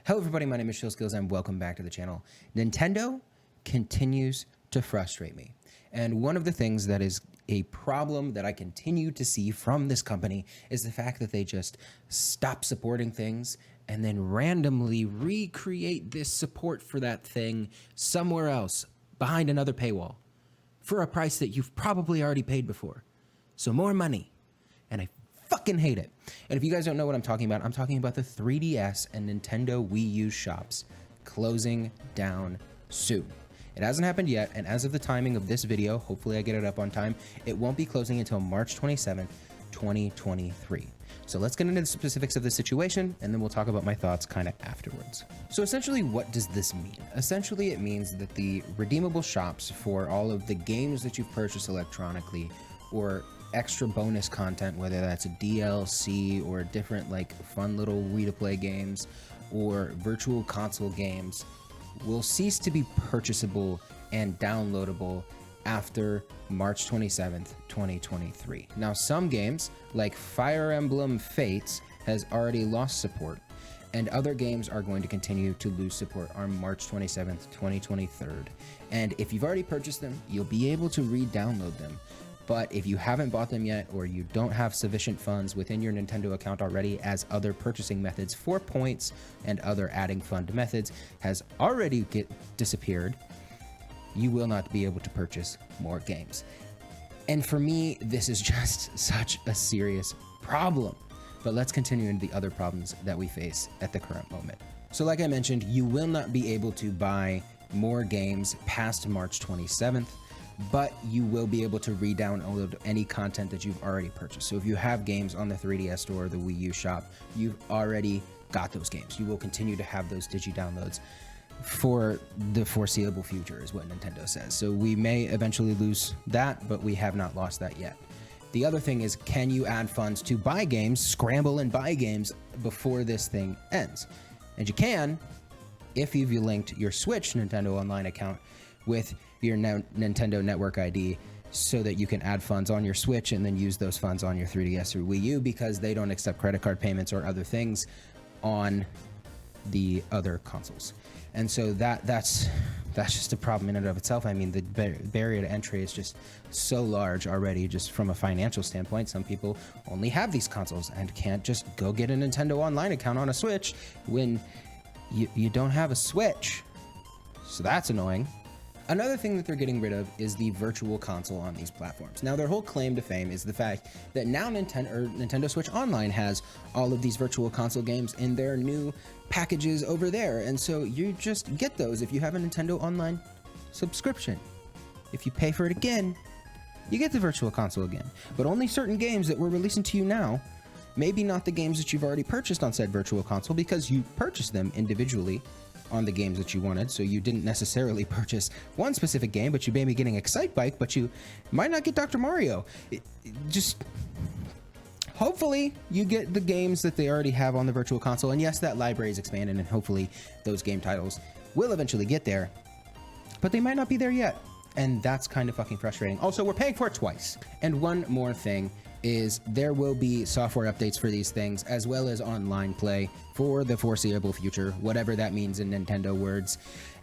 Hello everybody, my name is Skills and welcome back to the channel. Nintendo continues to frustrate me. And one of the things that is a problem that I continue to see from this company is the fact that they just stop supporting things and then randomly recreate this support for that thing somewhere else behind another paywall for a price that you've probably already paid before. So more money. And I fucking hate it. And if you guys don't know what I'm talking about the 3DS and Nintendo Wii U shops closing down soon. It hasn't happened yet, and as of the timing of this video, hopefully I get it up on time, it won't be closing until March 27th, 2023. So let's get into the specifics of the situation, and then we'll talk about my thoughts kind of afterwards. So essentially, what does this mean? Essentially, it means that the redeemable shops for all of the games that you've purchased electronically or extra bonus content, whether that's a DLC or different like fun little Wii-to-play games or virtual console games, will cease to be purchasable and downloadable after March 27th, 2023. Now, some games like Fire Emblem Fates has already lost support, and other games are going to continue to lose support on March 27th, 2023. And if you've already purchased them, you'll be able to re-download them. But if you haven't bought them yet, or you don't have sufficient funds within your Nintendo account already, as other purchasing methods for points and other adding fund methods has already disappeared, you will not be able to purchase more games. And for me, this is just such a serious problem. But let's continue into the other problems that we face at the current moment. So like I mentioned, you will not be able to buy more games past March 27th. But you will be able to re-download any content that you've already purchased. So if you have games on the 3DS store or the Wii U shop, you've already got those games. You will continue to have those digi-downloads for the foreseeable future, is what Nintendo says. So we may eventually lose that, but we have not lost that yet. The other thing is, can you add funds to buy games, scramble and buy games before this thing ends? And you can, if you've linked your Switch Nintendo Online account with your Nintendo Network ID, so that you can add funds on your Switch and then use those funds on your 3DS or Wii U, because they don't accept credit card payments or other things on the other consoles. And so that's just a problem in and of itself. I mean, the barrier to entry is just so large already, just from a financial standpoint. Some people only have these consoles and can't just go get a Nintendo Online account on a Switch when you don't have a Switch. So that's annoying. Another thing that they're getting rid of is the virtual console on these platforms. Now, their whole claim to fame is the fact that now Nintendo Switch Online has all of these virtual console games in their new packages over there. And so you just get those if you have a Nintendo Online subscription. If you pay for it again, you get the virtual console again. But only certain games that we're releasing to you now, maybe not the games that you've already purchased on said virtual console, because you purchased them individually on the games that you wanted. So you didn't necessarily purchase one specific game, but you may be getting Excite Bike, but you might not get Dr. Mario. Just hopefully you get the games that they already have on the virtual console. And yes, that library is expanded, and hopefully those game titles will eventually get there, but they might not be there yet. And that's kind of fucking frustrating. Also, we're paying for it twice. And one more thing is, there will be software updates for these things, as well as online play for the foreseeable future, whatever that means in Nintendo words.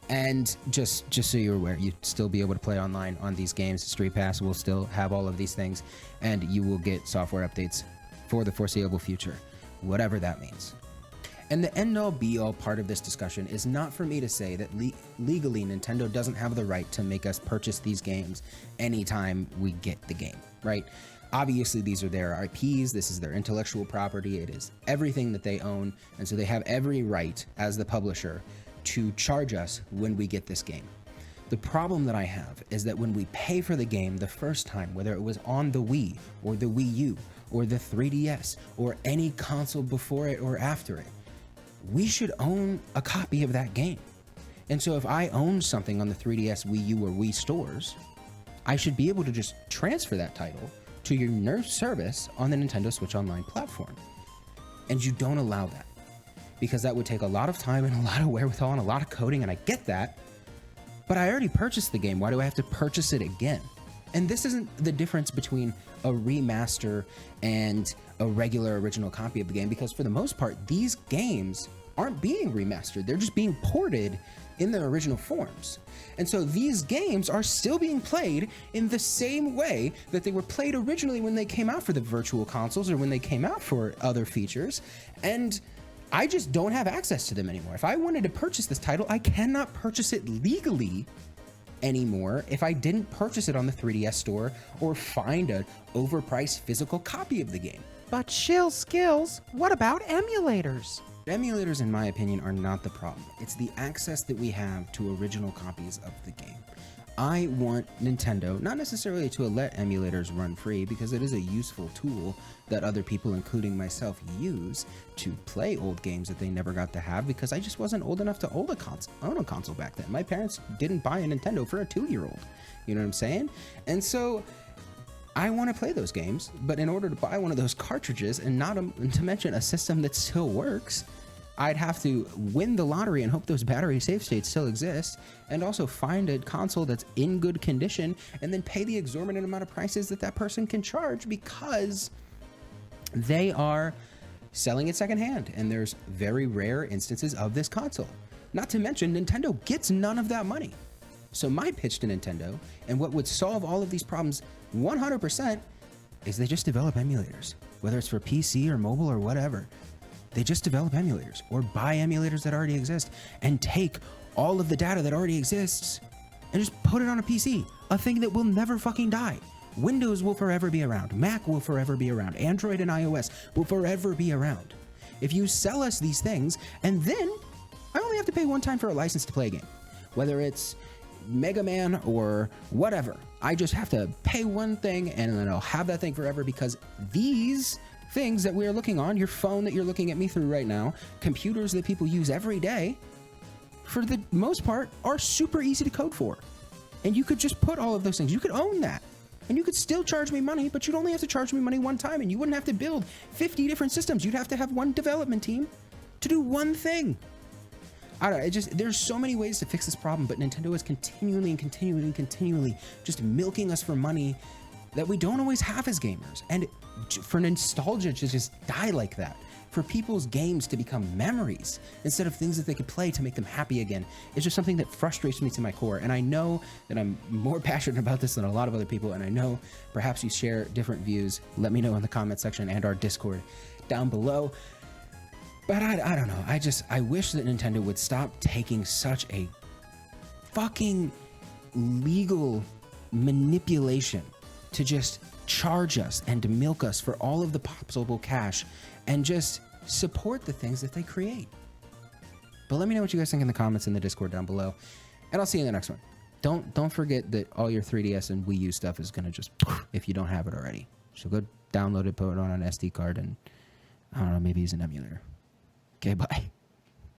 And just so you're aware, you'd still be able to play online on these games. Street Pass will still have all of these things, and you will get software updates for the foreseeable future, whatever that means. And the end-all be-all part of this discussion is not for me to say that legally Nintendo doesn't have the right to make us purchase these games anytime we get the game, right? Obviously, these are their IPs, this is their intellectual property, it is everything that they own, and so they have every right as the publisher to charge us when we get this game. The problem that I have is that when we pay for the game the first time, whether it was on the Wii or the Wii U or the 3DS or any console before it or after it, we should own a copy of that game. And so if I own something on the 3DS, Wii U, or Wii stores, I should be able to just transfer that title to your NERF service on the Nintendo Switch Online platform. And you don't allow that, because that would take a lot of time and a lot of wherewithal and a lot of coding, and I get that, but I already purchased the game. Why do I have to purchase it again? And this isn't the difference between a remaster and a regular original copy of the game, because for the most part, these games aren't being remastered. They're just being ported in their original forms. And so these games are still being played in the same way that they were played originally when they came out for the virtual consoles or when they came out for other features. And I just don't have access to them anymore. If I wanted to purchase this title, I cannot purchase it legally anymore if I didn't purchase it on the 3DS store or find an overpriced physical copy of the game. But Shill Skills, what about emulators? Emulators, in my opinion, are not the problem. It's the access that we have to original copies of the game. I want Nintendo not necessarily to let emulators run free, because it is a useful tool that other people, including myself, use to play old games that they never got to have, because I just wasn't old enough to own a console back then. My parents didn't buy a Nintendo for a 2-year-old. You know what I'm saying? And so I want to play those games, but in order to buy one of those cartridges, and not to mention a system that still works, I'd have to win the lottery and hope those battery save states still exist, and also find a console that's in good condition, and then pay the exorbitant amount of prices that person can charge, because they are selling it secondhand, and there's very rare instances of this console. Not to mention, Nintendo gets none of that money. So my pitch to Nintendo, and what would solve all of these problems 100%, is they just develop emulators. Whether it's for PC or mobile or whatever, they just develop emulators, or buy emulators that already exist and take all of the data that already exists and just put it on a PC, a thing that will never fucking die. Windows will forever be around. Mac will forever be around. Android and iOS will forever be around. If you sell us these things, and then I only have to pay one time for a license to play a game, whether it's Mega Man or whatever, I just have to pay one thing, and then I'll have that thing forever, because these things that we're looking on, your phone that you're looking at me through right now, computers that people use every day, for the most part, are super easy to code for. And you could just put all of those things. You could own that. And you could still charge me money, but you'd only have to charge me money one time, and you wouldn't have to build 50 different systems. You'd have to have one development team to do one thing. I don't know, there's so many ways to fix this problem, but Nintendo is continually just milking us for money that we don't always have as gamers. And for nostalgia to just die like that, for people's games to become memories instead of things that they could play to make them happy again, it's just something that frustrates me to my core. And I know that I'm more passionate about this than a lot of other people, and I know perhaps you share different views. Let me know in the comment section and our Discord down below. But I don't know. I wish that Nintendo would stop taking such a fucking legal manipulation to just charge us and to milk us for all of the possible cash, and just support the things that they create. But let me know what you guys think in the comments in the Discord down below, and I'll see you in the next one. Don't forget that all your 3DS and Wii U stuff is gonna just, if you don't have it already. So go download it, put it on an SD card, and I don't know, maybe use an emulator. Okay, bye.